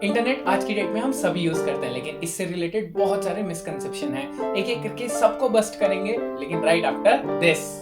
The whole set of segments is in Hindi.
इंटरनेट आज की डेट में हम सभी यूज करते हैं, लेकिन इससे रिलेटेड बहुत सारे मिसकंसेप्शन हैं। एक एक करके सबको बस्ट करेंगे, लेकिन राइट आफ्टर दिस।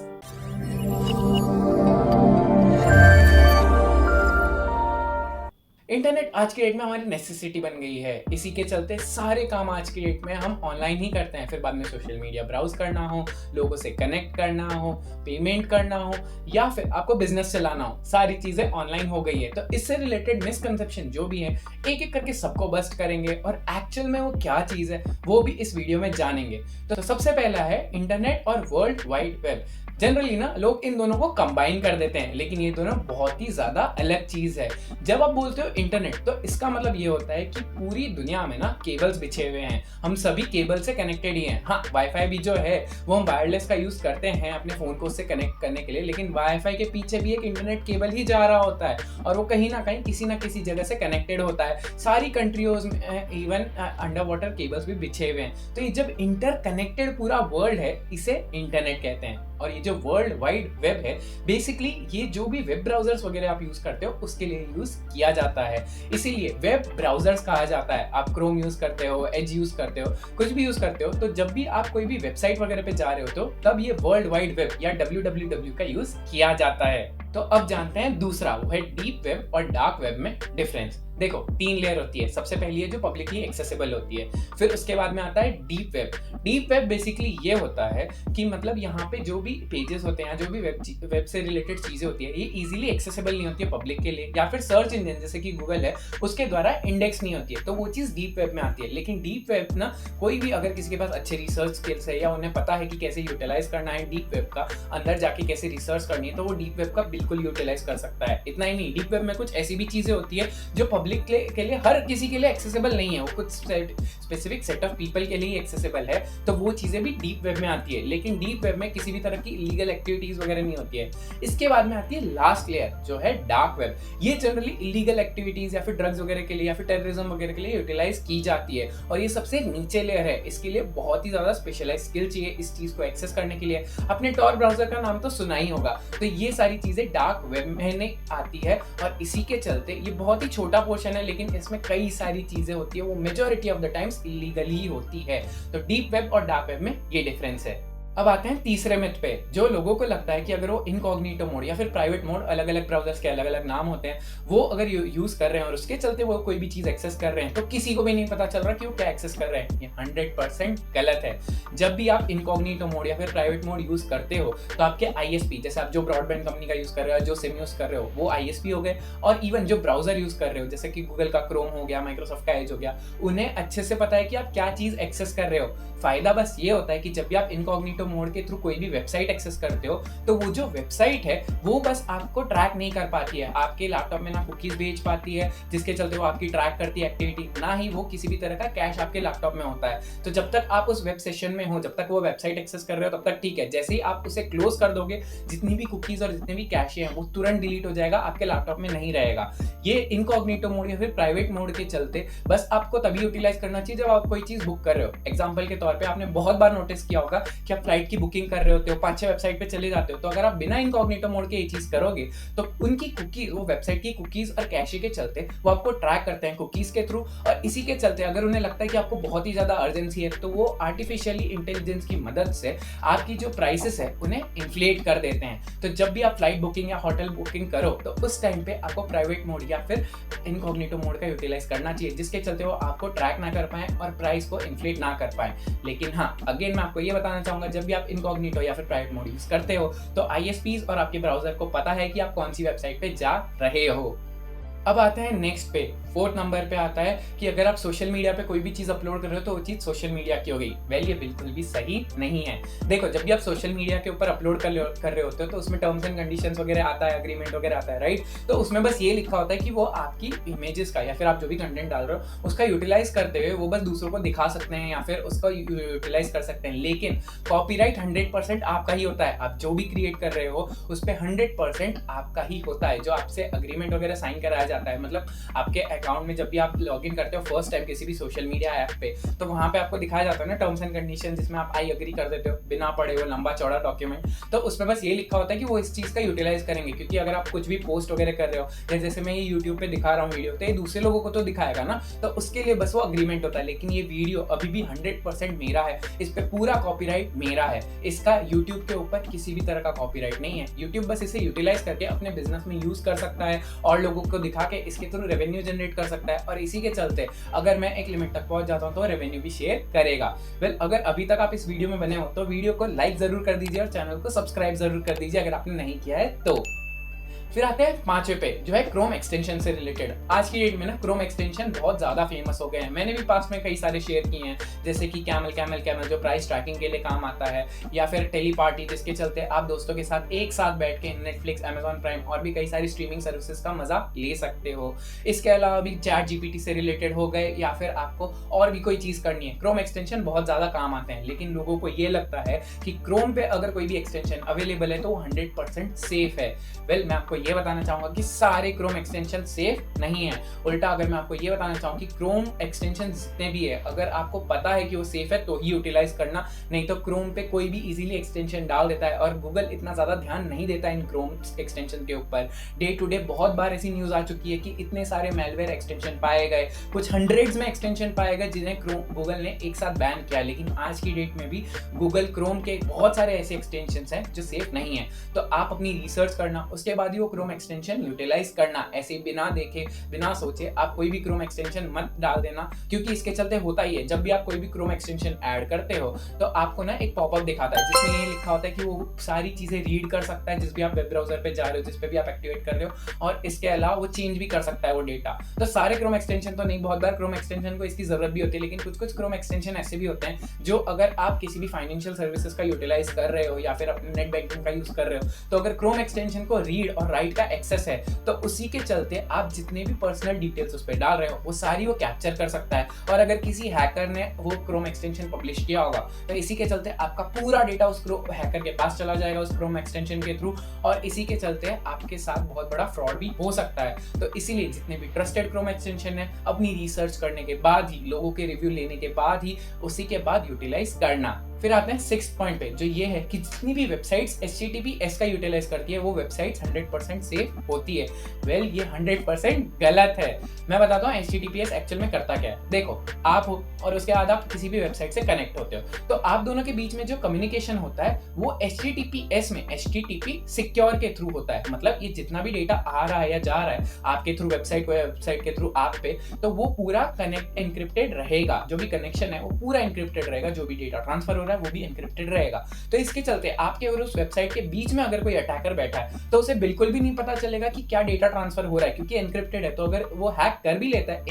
इंटरनेट आज की डेट में हमारी नेसेसिटी बन गई है। इसी के चलते सारे काम आज की डेट में हम ऑनलाइन ही करते हैं। फिर बाद में सोशल मीडिया ब्राउज करना हो, लोगों से कनेक्ट करना हो, पेमेंट करना हो, या फिर आपको बिजनेस चलाना हो, सारी चीजें ऑनलाइन हो गई है। तो इससे रिलेटेड मिसकंसेप्शन जो भी है, एक एक करके सबको बस्ट करेंगे और एक्चुअल में वो क्या चीज है वो भी इस वीडियो में जानेंगे। तो सबसे पहला है इंटरनेट और वर्ल्ड वाइड वेब। जनरली ना लोग इन दोनों को कंबाइन कर देते हैं, लेकिन ये दोनों बहुत ही ज्यादा अलग चीज है। जब आप बोलते हो इंटरनेट, तो इसका मतलब ये होता है कि पूरी दुनिया में ना केबल्स बिछे हुए हैं, हम सभी केबल से कनेक्टेड ही हैं। हाँ, वाईफाई भी जो है वो हम वायरलेस का यूज करते हैं अपने फोन को उससे कनेक्ट करने के लिए, लेकिन वाईफाई के पीछे भी एक इंटरनेट केबल ही जा रहा होता है और वो कहीं ना किसी जगह से कनेक्टेड होता है। सारी कंट्रीज में इवन अंडर वाटर केबल्स भी बिछे हुए हैं। तो ये जब इंटरकनेक्टेड पूरा वर्ल्ड है, इसे इंटरनेट कहते हैं। और ये जो वर्ल्ड वाइड वेब है, बेसिकली ये जो भी वेब ब्राउजर्स वगैरह आप यूज करते हो उसके लिए यूज किया जाता है, इसीलिए वेब ब्राउजर्स कहा जाता है। आप क्रोम यूज करते हो, एज यूज करते हो, कुछ भी यूज करते हो, तो जब भी आप कोई भी वेबसाइट वगैरह पे जा रहे हो तो तब ये वर्ल्ड वाइड वेब या www का यूज किया जाता है। तो अब जानते हैं दूसरा, वो है डीप वेब और डार्क वेब में डिफरेंस। देखो, 3 लेयर होती है। सबसे पहली है जो पब्लिकली एक्सेसिबल होती है, फिर उसके बाद में आता है deep web. Deep web basically ये होता है कि मतलब यहाँ पे जो भी पेजेस होते हैं, जो भी वेब से रिलेटेड चीजें होती है, ये इजीली एक्सेसिबल नहीं होती है पब्लिक के लिए, या फिर सर्च इंजन जैसे कि गूगल है उसके द्वारा इंडेक्स नहीं होती है, तो वो चीज डीप वेब में आती है। लेकिन डीप वेब ना, कोई भी अगर किसी के पास अच्छे रिसर्च स्किल्स है या उन्हें पता है कि कैसे यूटिलाइज करना है डीप वेब का, अंदर जाके कैसे रिसर्च करनी है, तो वो डीप वेब का बिल्कुल यूटिलाइज कर सकता है। इतना ही नहीं, डीप वेब में कुछ ऐसी भी चीजें होती है जो पब्लिक के लिए हर किसी के लिए एक्सेसिबल नहीं है, वो कुछ स्पेसिफिक सेट ऑफ पीपल के लिए एक्सेसिबल है, तो वो चीजें भी डीप वेब में आती है। लेकिन डीप वेब में किसी भी तरह की इलीगल एक्टिविटीज वगैरह नहीं होती है। इसके बाद में आती है लास्ट लेयर जो है डार्क वेब। ये जनरली इलीगल एक्टिविटीज या फिर ड्रग्स वगैरह के लिए या फिर टेररिज्म वगैरह के लिए यूटिलाइज की जाती है, और ये सबसे नीचे लेयर है। इसके लिए बहुत ही ज्यादा स्पेशलाइज स्किल चाहिए इस चीज को एक्सेस करने के लिए। अपने टॉर ब्राउजर का नाम तो सुना ही होगा। तो ये सारी चीजें डार्क वेब में आती है, और इसी के चलते ये बहुत ही छोटा पोर्शन है, लेकिन इसमें कई सारी चीजें होती है, वो majority of the times illegally होती है। तो डीप वेब और डार्क वेब में ये डिफरेंस है। अब आते हैं तीसरे मिथ पे। जो लोगों को लगता है कि अगर वो इनकॉग्निटो मोड या फिर प्राइवेट मोड, अलग अलग ब्राउजर्स के अलग अलग नाम होते हैं, वो अगर यूज कर रहे हैं और उसके चलते वो कोई भी चीज एक्सेस कर रहे हैं, तो किसी को भी नहीं पता चल रहा कि वो क्या एक्सेस कर रहे हैं, ये 100% गलत है। जब भी आप इनकॉग्निटो मोड या फिर प्राइवेट मोड यूज करते हो, तो आपके आईएसपी, जैसे आप जो ब्रॉडबैंड कंपनी का यूज कर रहे हो, जो सिम यूज कर रहे हो, वो आईएसपी हो गए। और इवन जो ब्राउजर यूज कर रहे हो, जैसे कि गूगल का क्रोम हो गया, माइक्रोसॉफ्ट का एज हो गया, उन्हें अच्छे से पता है कि आप क्या चीज एक्सेस कर रहे हो। फायदा बस ये होता है कि जब भी आप इनकॉग्निटो मोड के थ्रू कोई भी वेबसाइट एक्सेस करते हो, तो वो जो वेबसाइट है वो बस आपको ट्रैक नहीं कर पाती है, आपके लैपटॉप में ना कुकीज भेज पाती है जिसके चलते वो आपकी ट्रैक करती है एक्टिविटी, ना ही वो किसी भी तरह का कैश आपके लैपटॉप में होता है। तो जब तक आप उस वेब सेशन में हो, जब तक वो वेबसाइट एक्सेस कर रहे हो, तब तक ठीक है। जैसे ही आप उसे क्लोज कर दोगे, जितनी भी कुकीज और जितने भी कैशे हैं वो तुरंत डिलीट हो जाएगा, आपके लैपटॉप में नहीं रहेगा। ये इनकॉग्निटो मोड या फिर प्राइवेट मोड के चलते बस आपको तभी यूटिलाइज करना चाहिए जब आप कोई चीज बुक कर रहे हो। एग्जाम्पल के तौर पर आपने बहुत बार नोटिस किया होगा कि आप फ्लाइट की बुकिंग कर रहे होते हो, 5-6 वेबसाइट पे चले जाते हो, तो अगर आप बिना इनकॉग्निटो मोड के ये चीज करोगे, तो उनकी कुकी, वो वेबसाइट की कुकीज और कैशे के चलते वो आपको ट्रैक करते हैं कुकीज के थ्रू, और इसी के चलते अगर उन्हें लगता है कि आपको बहुत ही ज्यादा अर्जेंसी है, तो वो आर्टिफिशियली इंटेलिजेंस की मदद से आपकी जो प्राइसेस है उन्हें इन्फ्लेट कर देते हैं। तो जब भी आप फ्लाइट बुकिंग या होटल बुकिंग करो, तो उस टाइम पे आपको प्राइवेट मोड या फिर इनकॉग्निटो मोड का यूटिलाइज करना चाहिए, जिसके चलते वो आपको ट्रैक ना कर पाए और प्राइस को इन्फ्लेट ना कर पाए। लेकिन हाँ, अगेन मैं आपको ये बताना चाहूंगा, जब भी आप इनकॉग्निटो या फिर प्राइवेट मोड यूज करते हो, तो आईएसपीज और आपके ब्राउजर को पता है कि आप कौन सी वेबसाइट पे जा रहे हो। अब आते हैं नेक्स्ट पे, 4th नंबर पे आता है कि अगर आप सोशल मीडिया पे कोई भी चीज अपलोड कर रहे हो तो वो चीज सोशल मीडिया की हो गई। वेल, ये बिल्कुल भी सही नहीं है। देखो, जब भी आप सोशल मीडिया के ऊपर अपलोड कर रहे होते हो, तो उसमें टर्म्स एंड कंडीशंस वगैरह आता है, एग्रीमेंट वगैरह आता है, राइट। तो उसमें बस ये लिखा होता है कि वो आपकी इमेजेस का या फिर आप जो भी कंटेंट डाल रहे हो उसका यूटिलाइज करते हुए वो बस दूसरों को दिखा सकते हैं या फिर उसका यूटिलाइज कर सकते हैं। लेकिन कॉपीराइट 100% आपका ही होता है। आप जो भी क्रिएट कर रहे हो उस पर 100% आपका ही होता है। जो आपसे अग्रीमेंट वगैरह साइन कराया जाता है। मतलब आपके अकाउंट में जब भी आप लॉगिन करते हो फर्स्ट टाइम किसी भी सोशल मीडिया ऐप पे, तो वहाँ पे आपको दिखाया जाता है ना टर्म्स एंड कंडीशन, जिसमें आप आई एग्री कर देते हो बिना पढ़े वो लंबा चौड़ा डॉक्यूमेंट। तो उसमें बस ये लिखा होता है कि वो इस चीज़ का यूटिलाइज करेंगे, क्योंकि अगर आप कुछ भी पोस्ट वगैरह कर रहे हो, या जैसे मैं ये यूट्यूब पे दिखा रहा हूँ वीडियो, तो ये दूसरे लोगों को तो दिखाएगा ना, तो उसके लिए बस वो अग्रीमेंट होता है। लेकिन ये वीडियो अभी भी 100% मेरा है, इस पे पूरा कॉपीराइट मेरा है, इसका यूट्यूब के ऊपर किसी भी तरह का कॉपीराइट नहीं है। यूट्यूब बस इसे यूटिलाइज करके अपने बिजनेस में यूज कर सकता है और लोगों को दिखा के इसके थ्रू रेवेन्यू जनरेट कर सकता है, और इसी के चलते अगर मैं एक लिमिट तक पहुंच जाता हूं तो रेवेन्यू भी शेयर करेगा। वेल, अगर अभी तक आप इस वीडियो में बने हो तो वीडियो को लाइक जरूर कर दीजिए और चैनल को सब्सक्राइब जरूर कर दीजिए अगर आपने नहीं किया है तो। फिर आते हैं पांचवे पे, जो है क्रोम एक्सटेंशन से रिलेटेड। आज की डेट में ना क्रोम एक्सटेंशन बहुत ज़्यादा फेमस हो गए हैं। मैंने भी पास में कई सारे शेयर किए हैं, जैसे कि कैमल जो प्राइस ट्रैकिंग के लिए काम आता है, या फिर टेलीपार्टी, जिसके चलते आप दोस्तों के साथ एक साथ बैठ के नेटफ्लिक्स, अमेजॉन प्राइम और भी कई सारी स्ट्रीमिंग सर्विसेज का मजा ले सकते हो। इसके अलावा भी चैट जीपीटी से रिलेटेड हो गए, या फिर आपको और भी कोई चीज़ करनी है, क्रोम एक्सटेंशन बहुत ज़्यादा काम आते हैं। लेकिन लोगों को ये लगता है कि क्रोम पे अगर कोई भी एक्सटेंशन अवेलेबल है तो वो 100% सेफ है। वेल, मैं आपको ये बताना चाहूंगा कि सारे क्रोम एक्सटेंशन सेफ नहीं है। उल्टा अगर मैं आपको ये बताना चाहूँ कि क्रोम एक्सटेंशन जितने भी है, अगर आपको पता है कि वो सेफ है तो ही यूटिलाइज करना, नहीं तो क्रोम पे कोई भी इजीली एक्सटेंशन डाल देता है, और गूगल इतना ज्यादा ध्यान नहीं देता इन क्रोम एक्सटेंशन के ऊपर। डे टू डे बहुत बार ऐसी न्यूज आ चुकी है कि इतने सारे मेलवेयर एक्सटेंशन पाए गए, कुछ हंड्रेड्स में एक्सटेंशन पाए गए जिन्हें गूगल ने एक साथ बैन किया। लेकिन आज की डेट में भी गूगल क्रोम के बहुत सारे ऐसे एक्सटेंशन हैं जो सेफ नहीं है। तो आप अपनी रिसर्च करना, उसके बाद ही वो क्रोम एक्सटेंशन यूटिलाइज करना। ऐसे बिना देखे बिना सोचे आप कोई भी क्रोम एक्सटेंशन मत डाल देना, क्योंकि इसके चलते होता ही है, जब भी आप कोई भी क्रोम एक्सटेंशन ऐड करते हो तो आपको ना एक पॉपअप दिखाता है जिसमें ये लिखा होता है कि वो सारी चीजें रीड कर सकता है जिस भी आप वेब ब्राउजर पे जा रहे हो, जिस पे भी आप एक्टिवेट कर रहे हो, और इसके अलावा वो चेंज भी कर सकता है वो डेटा। तो सारे क्रोम एक्सटेंशन तो नहीं, बहुत बार क्रोम एक्सटेंशन को इसकी जरूरत भी होती है, लेकिन कुछ क्रोम एक्सटेंशन ऐसे भी होते हैं जो अगर आप किसी भी फाइनेंशियल सर्विसेज का यूटिलाइज कर रहे हो या फिर अपने नेट बैंकिंग का यूज कर रहे हो, तो अगर क्रोम एक्सटेंशन को रीड और राइट का एक्सेस है तो उसी के चलते आप जितने भी पर्सनल डिटेल्स उस पर डाल रहे हो वो सारी वो कैप्चर कर सकता है। और अगर किसी हैकर ने वो क्रोम एक्सटेंशन पब्लिश किया होगा तो इसी के चलते आपका पूरा डेटा उस हैकर के पास चला जाएगा उस क्रोम एक्सटेंशन के थ्रू, और इसी के चलते आपके साथ बहुत बड़ा फ्रॉड भी हो सकता है। तो इसीलिए जितने भी ट्रस्टेड क्रोम एक्सटेंशन है अपनी रिसर्च करने के बाद ही, लोगों के रिव्यू लेने के बाद ही, उसी के बाद यूटिलाइज करना। फिर आते हैं 6th पॉइंट पे, जो ये है कि जितनी भी वेबसाइट्स HTTPS का यूटिलाइज करती है वो वेबसाइट्स 100% सेफ होती है। वेल, ये 100% गलत है। मैं बताता हूँ HTTPS एक्चुअल में करता क्या है। देखो, आप हो और उसके बाद आप किसी भी वेबसाइट से कनेक्ट होते हो, तो आप दोनों के बीच में जो कम्युनिकेशन होता है वो HTTPS में HTTP सिक्योर के थ्रू होता है। मतलब ये जितना भी डेटा आ रहा है या जा रहा है आपके थ्रू वेबसाइट को या वेबसाइट के थ्रू आप पे, तो वो पूरा कनेक्ट एनक्रिप्टेड रहेगा। जो भी कनेक्शन है वो पूरा एनक्रिप्टेड रहेगा, जो भी डेटा ट्रांसफर हो रहा है वो भी एनक्रिप्टेड रहेगा। तो इसके चलते आपके और उस वेबसाइट के बीच में अगर कोई अटैकर बैठा है तो उसे बिल्कुल भी नहीं पता चलेगा कि क्या डेटा ट्रांसफर हो रहा है, क्योंकि एनक्रिप्टेड है। तो अगर वो हैक कर भी लेता है,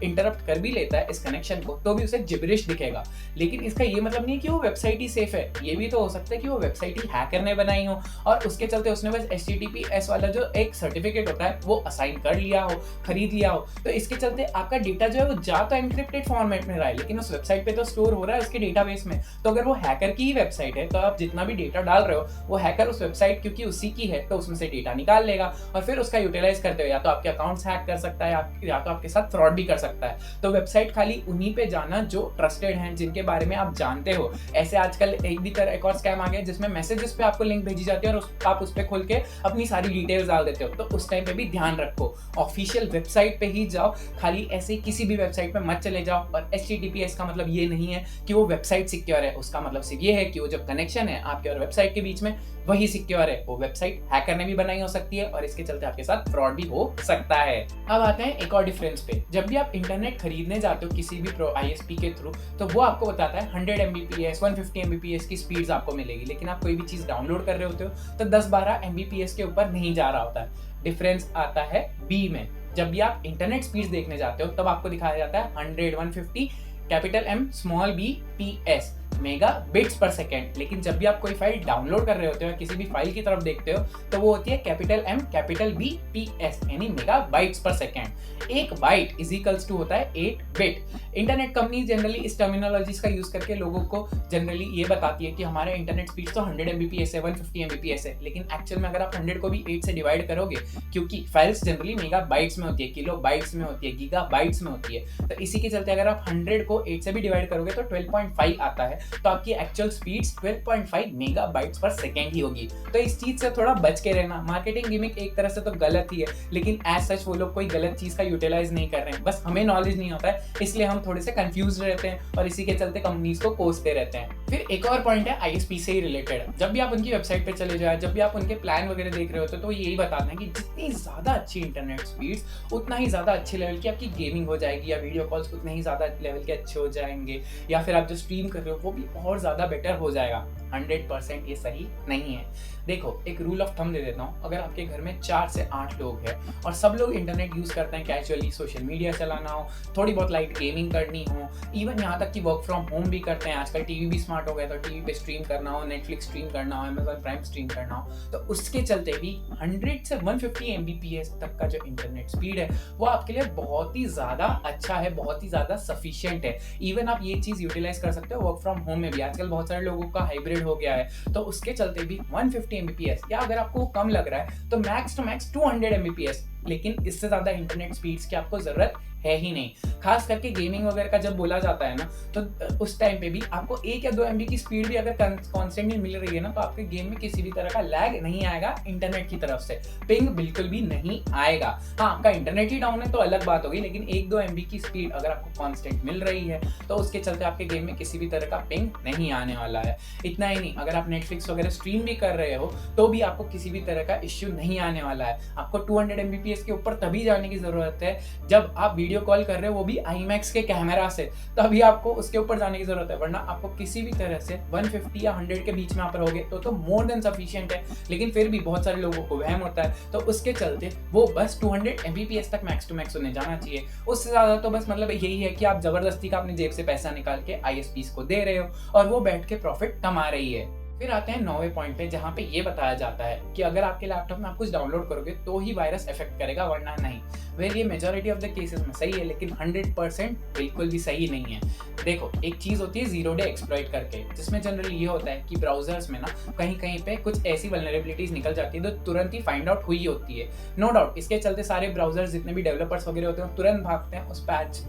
इंटरप्ट कर भी लेता है इस कनेक्शन को, तो भी उसे जिब्रिश दिखेगा। लेकिन इसका ये मतलब नहीं है कि वो वेबसाइट ही सेफ है। ये भी तो हो सकता है कि वो वेबसाइट ही हैकर ने बनाई हो और उसके चलते उसने बस HTTPS वाला जो एक सर्टिफिकेट होता है वो असाइन कर लिया हो, खरीद लिया हो। तो इसके चलते आपका डेटा जो है वो जा तो एनक्रिप्टेड फॉर्मेट में रहा है, लेकिन उस वेबसाइट पे तो स्टोर हो रहा है उसके डेटाबेस में। तो अगर वो हैकर की ही वेबसाइट है तो आप जितना भी डेटा डाल रहे हो वो हैकर उस वेबसाइट क्योंकि उसी की है तो उसमें से डेटा निकाल लेगा और फिर उसका यूटिलाइज करते हो या तो आपके अकाउंट्स हैक कर सकता है या तो आपके साथ फ्रॉड भी कर सकता है। तो वेबसाइट खाली उन्हीं पे जाना जो ट्रस्टेड हैं, जिनके बारे में आप जानते हो। ऐसे आजकल एक और स्कैम आ गया जिसमें मैसेजेस पे आपको लिंक भेजी जाती है और आप उस पे खोल के अपनी सारी डिटेल्स डाल देते हो। तो उस टाइम पे भी ध्यान रखो, ऑफिशियल वेबसाइट पे ही जाओ, खाली ऐसे किसी भी वेबसाइट पे मत चले जाओ। और HTTPS का मतलब ये नहीं है कि वो वेबसाइट सिक्योर है, उसका मतलब सिर्फ ये है कि वो जो कनेक्शन है आपके और वेबसाइट के बीच में वही सिक्योर है। वो वेबसाइट हैकर ने भी बनाई हो सकती है और इसके चलते आपके साथ फ्रॉड भी हो सकता है। अब आते हैं एक और डिफरेंस पे। जब भी आप इंटरनेट खरीदने जाते हो किसी भी ISP के थ्रू, तो वो आपको बताता है 100 Mbps 150 Mbps की स्पीड्स आपको मिलेगी, लेकिन आप कोई भी चीज डाउनलोड कर रहे होते हो तो 10-12 Mbps के ऊपर नहीं जा रहा होता है। डिफरेंस आता है B में। जब भी आप इंटरनेट स्पीड्स देखने जाते हो तब आपको दिखाया जाता है 100 150 capital M small b PS। Megabits पर सेकेंड। लेकिन जब भी आप कोई फाइल डाउनलोड कर रहे होते हो, किसी भी फाइल की तरफ देखते हो, तो वो होती है कैपिटल M कैपिटल BPS यानी मेगाबाइट्स पर सेकेंड। एक बाइट इज इक्वल्स टू होता है 8 बिट। इंटरनेट कंपनी जनरली इस टर्मिनोलॉजीज का यूज करके लोगों को जनरली ये बताती है कि हमारे इंटरनेट स्पीड तो 100 Mbps है, 150 Mbps है, लेकिन एक्चुअल में अगर आप 100 को भी 8 से डिवाइड करोगे, क्योंकि फाइल्स जनरली मेगाबाइट्स में होती है, किलोबाइट्स में होती है, गीगाबाइट्स में होती है, तो इसी के चलते अगर आप 100 को 8 से भी डिवाइड करोगे तो 12.5 आता है। तो आपकी एक्चुअल स्पीड्स 12.5 मेगाबाइट्स पर सेकेंड ही होगी। तो इस चीज से थोड़ा बच के रहना। मार्केटिंग गिमिक एक तरह से तो गलत ही है, लेकिन एज सच वो लोग कोई गलत चीज का यूटिलाइज नहीं कर रहे हैं, बस हमें नॉलेज नहीं होता है, इसलिए हम थोड़े से कंफ्यूज रहते हैं और इसी के चलते कंपनीज को कोसते रहते हैं। फिर एक और पॉइंट है ISP से ही रिलेटेड। जब भी आप उनकी वेबसाइट पे चले जाए, जब भी आप उनके प्लान वगैरह देख रहे होते तो यही बताते हैं कि जितनी ज्यादा अच्छी इंटरनेट स्पीड्स, उतना ही ज्यादा अच्छे लेवल की आपकी गेमिंग हो जाएगी, या वीडियो कॉल्स उतने ही ज्यादा लेवल के अच्छे हो जाएंगे, या फिर आप जो स्ट्रीम कर रहे हो वो भी और ज्यादा बेटर हो जाएगा। 100% ये सही नहीं है। देखो, एक रूल ऑफ थंब दे देता हूँ, अगर आपके घर में 4 से 8 लोग हैं और सब लोग इंटरनेट यूज करते हैं, कैजुअली सोशल मीडिया चलाना हो, थोड़ी बहुत लाइट गेमिंग करनी हो, इवन यहाँ तक कि वर्क फ्रॉम होम भी करते हैं, आजकल टीवी भी स्मार्ट हो गया, तो टीवी पे स्ट्रीम करना हो, नेटफ्लिक्स स्ट्रीम करना हो, अमेजॉन प्राइम स्ट्रीम करना हो, तो उसके चलते भी 100 से 150 Mbps तक का जो इंटरनेट स्पीड है वो आपके लिए बहुत ही ज्यादा अच्छा है, बहुत ही ज्यादा सफिशिएंट है। इवन आप ये चीज यूटिलाइज कर सकते हो वर्क फ्रॉम होम में भी। आजकल बहुत सारे लोगों का हाइब्रिड हो गया है, तो उसके चलते भी 150 Mbps, या अगर आपको कम लग रहा है तो मैक्स टू मैक्स 200 Mbps, लेकिन इससे ज्यादा इंटरनेट स्पीड्स की आपको जरूरत है ही नहीं। खास करके गेमिंग वगैरह का जब बोला जाता है ना, तो उस टाइम पे भी आपको 1 या 2 MB की स्पीड भी अगर कॉन्स्टेंटली मिल रही है ना, तो आपके गेम में किसी भी तरह का लैग नहीं आएगा इंटरनेट की तरफ से, पिंग बिल्कुल भी नहीं आएगा। हाँ, आपका इंटरनेट ही डाउन है तो अलग बात होगी, लेकिन 1-2 MB की स्पीड अगर आपको कॉन्स्टेंट मिल रही है तो उसके चलते आपके गेम में किसी भी तरह का पिंग नहीं आने वाला है। इतना ही नहीं, अगर आप नेटफ्लिक्स वगैरह स्ट्रीम भी कर रहे हो तो भी आपको किसी भी तरह का इश्यू नहीं आने वाला है। आपको 200 Mbps के ऊपर तभी जाने की जरूरत है जब आप वीडियो कॉल कर रहे हो, वो भी IMAX के कैमरा से, तभी आपको उसके ऊपर जाने की जरूरत है, वरना आपको किसी भी तरह से 150 या 100 के बीच में आप रहोगे तो मोर देन सफिशिएंट है। लेकिन फिर भी बहुत सारे लोगों को वहम होता है, तो उसके चलते वो बस 200 Mbps तक मैक्स टू मैक्स उन्हें जाना चाहिए। उससे ज्यादा तो बस मतलब यही है कि आप जबरदस्ती का अपनी जेब से पैसा निकाल के ISPs को दे रहे हो और वो बैठ के प्रॉफिट कमा रही है। फिर आते हैं 9वें पॉइंट पे, जहाँ पे ये बताया जाता है कि अगर आपके लैपटॉप में आप कुछ डाउनलोड करोगे तो ही वायरस इफेक्ट करेगा, वरना नहीं। वेल, ये मेजॉरिटी ऑफ द केसेस में सही है, लेकिन 100% बिल्कुल भी सही नहीं है। देखो, एक चीज होती है जीरो डे एक्सप्लॉइट करके, जिसमें जनरली ये होता है कि ब्राउजर्स में ना कहीं कहीं पे कुछ ऐसी वल्नरेबिलिटीज निकल जाती है जो तुरंत ही फाइंड आउट हुई होती है। नो डाउट, इसके चलते सारे ब्राउजर्स जितने भी डेवलपर्स वगैरह होते हैं तुरंत भागते हैं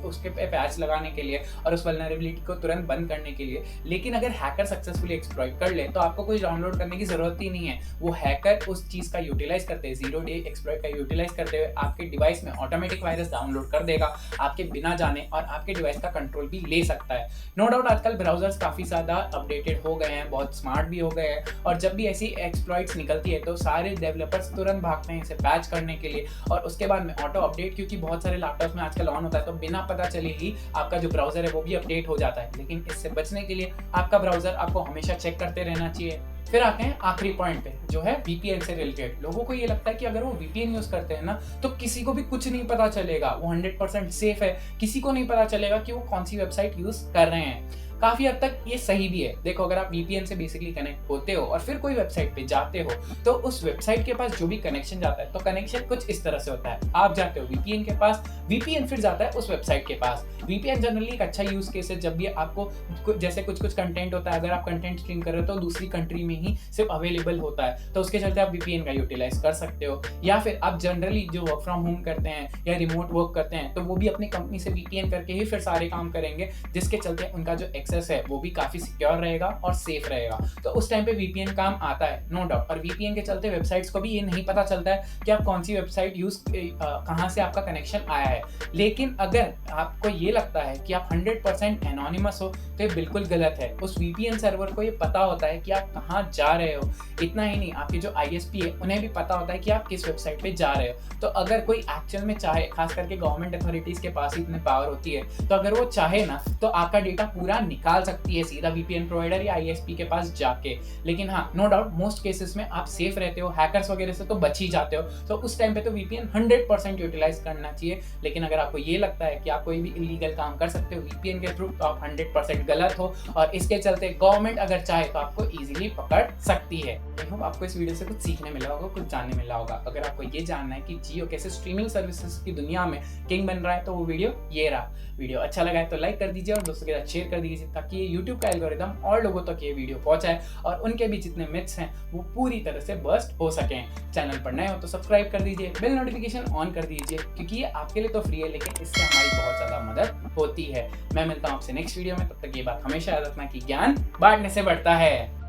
उसके पे पैच लगाने के लिए और उस वल्नरेबिलिटी को तुरंत बंद करने के लिए। लेकिन अगर हैकर सक्सेसफुली एक्सप्लॉइट कर ले तो आपको कुछ डाउनलोड करने की जरूरत ही नहीं है। वो हैकर उस चीज का यूटिलाइज करते हैं, जीरो डे एक्सप्लॉइट का यूटिलाइज करते हुए आपके डिवाइस में ऑटोमेटिक वायरस डाउनलोड कर देगा आपके बिना जाने, और आपके डिवाइस का कंट्रोल भी ले सकता है। नो डाउट, आजकल ब्राउजर्स काफी ज्यादा अपडेटेड हो गए हैं, बहुत स्मार्ट भी हो गए हैं, और जब भी ऐसी एक्सप्लॉइट्स निकलती है तो सारे डेवलपर्स तुरंत भागते हैं इसे पैच करने के लिए, और उसके बाद में ऑटो अपडेट, क्योंकि बहुत सारे लैपटॉप में आजकल ऑन होता है, तो बिना पता चले ही आपका जो ब्राउजर है वो भी अपडेट हो जाता है। लेकिन इससे बचने के लिए आपका ब्राउजर आपको हमेशा चेक करते रहना चाहिए। फिर आते हैं आखिरी पॉइंट पे, जो है VPN से रिलेटेड। लोगों को ये लगता है कि अगर वो VPN यूज करते हैं ना तो किसी को भी कुछ नहीं पता चलेगा, वो 100% सेफ है, किसी को नहीं पता चलेगा कि वो कौन सी वेबसाइट यूज कर रहे हैं। काफी हद तक ये सही भी है। देखो, अगर आप VPN से बेसिकली कनेक्ट होते हो और फिर कोई वेबसाइट पे जाते हो, तो उस वेबसाइट के पास जो भी कनेक्शन जाता है, तो कनेक्शन कुछ इस तरह से होता है। आप जाते हो VPN के पास, VPN फिर जाता है उस वेबसाइट के पास। VPN जनरली एक अच्छा यूज केस है जब भी आपको जैसे कुछ कंटेंट होता है, अगर आप कंटेंट स्ट्रीम कर रहे हो तो दूसरी कंट्री में ही सिर्फ अवेलेबल होता है, तो उसके चलते आप VPN का यूटिलाइज कर सकते हो। या फिर आप जनरली जो वर्क फ्रॉम होम करते हैं या रिमोट वर्क करते हैं, तो वो भी अपनी कंपनी से VPN करके ही फिर सारे काम करेंगे, जिसके चलते उनका जो एक्सेस है वो भी काफी सिक्योर रहेगा और सेफ रहेगा। तो उस टाइम पे VPN काम आता है, नो डाउट। और VPN के चलते वेबसाइट्स को भी ये नहीं पता चलता है कि आप कौन सी वेबसाइट कहाँ से आपका कनेक्शन आया है। लेकिन अगर आपको ये लगता है कि आप 100% एनोनिमस हो, तो ये बिल्कुल गलत है। उस VPN सर्वर को ये पता होता है कि आप कहाँ जा रहे हो। इतना ही नहीं, आपके जो ISP है उन्हें भी पता होता है कि आप किस वेबसाइट पे जा रहे हो। तो अगर कोई एक्चुअल में चाहे, खास करके गवर्नमेंट अथॉरिटीज के पास ही इतने पावर होती है, तो अगर वो चाहे ना तो आपका डेटा पूरा निकाल सकती है सीधा VPN प्रोवाइडर या ISP के पास जाके। लेकिन हाँ, नो डाउट मोस्ट केसेस में आप सेफ रहते हो, हैकर्स वगैरह से तो बच ही जाते हो, तो उस टाइम पे तो VPN 100% यूटिलाइज करना चाहिए। लेकिन अगर आपको ये लगता है कि आप कोई भी इलीगल काम कर सकते हो VPN के थ्रू, तो आप 100% गलत हो, और इसके चलते गवर्नमेंट अगर चाहे तो आपको इजीली पकड़ सकती है। आई होप आपको इस वीडियो से कुछ सीखने मिला होगा, कुछ जानने मिला होगा। अगर आपको ये जानना है कि जियो कैसे स्ट्रीमिंग सर्विसेज की दुनिया में किंग बन रहा है, तो वो वीडियो ये रहा। वीडियो अच्छा लगा है तो लाइक कर दीजिए और दोस्तों के साथ शेयर कर दीजिए, ताकि ये यूट्यूब का एल्गोरिदम और लोगों तक ये वीडियो पहुंचाए और उनके भी जितने मिथ्स हैं वो पूरी तरह से बस्ट हो सकें। चैनल पर नए हो तो सब्सक्राइब कर दीजिए, बेल नोटिफिकेशन ऑन कर दीजिए, क्योंकि ये आपके लिए तो फ्री है, लेकिन इससे हमारी बहुत ज़्यादा मदद होती है। मैं मिलता हूँ आपसे नेक्स्ट वीडियो में, तब तक ये बात हमेशा याद रखना कि ज्ञान बांटने से बढ़ता है।